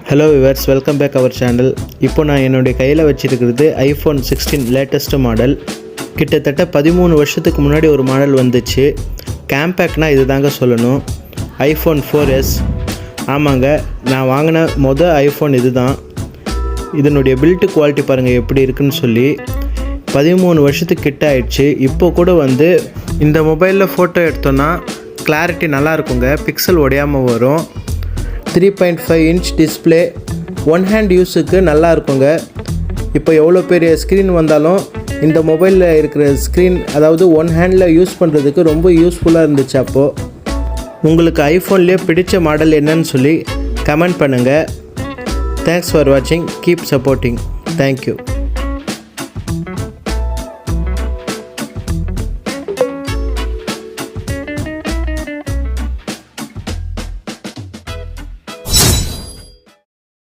Hello viewers, welcome back our channel. இப்போ நான் என்னுடைய கையில் வச்சுருக்கிறது iPhone 16 லேட்டஸ்ட்டு மாடல். கிட்டத்தட்ட 13 வருஷத்துக்கு முன்னாடி ஒரு மாடல் வந்துச்சு. கேம்பேக்னால் இது தாங்க சொல்லணும். iPhone 4S. ஆமாங்க, நான் வாங்கின ஐஃபோன் இது தான். இதனுடைய பில்ட் குவாலிட்டி பாருங்கள் எப்படி இருக்குன்னு சொல்லி. 13 வருஷத்துக்கு கிட்ட ஆயிடுச்சு. இப்போ கூட இந்த மொபைலில் ஃபோட்டோ எடுத்தோன்னா கிளாரிட்டி நல்லா இருக்குங்க, பிக்சல் உடையாமல் வரும். 3.5 இன்ச் டிஸ்பிளே, ஒன் ஹேண்ட் யூஸுக்கு நல்லா இருக்குங்க. இப்போ எவ்வளோ பெரிய ஸ்க்ரீன் வந்தாலும் இந்த மொபைலில் இருக்கிற ஸ்க்ரீன், அதாவது ஒன் ஹேண்டில் யூஸ் பண்ணுறதுக்கு ரொம்ப யூஸ்ஃபுல்லாக இருந்துச்சு. அப்போது உங்களுக்கு ஐஃபோன்லேயே பிடிச்ச மாடல் என்னன்னு சொல்லி கமெண்ட் பண்ணுங்கள். தேங்க்ஸ் ஃபார் வாட்சிங். Keep supporting. தேங்க்யூ.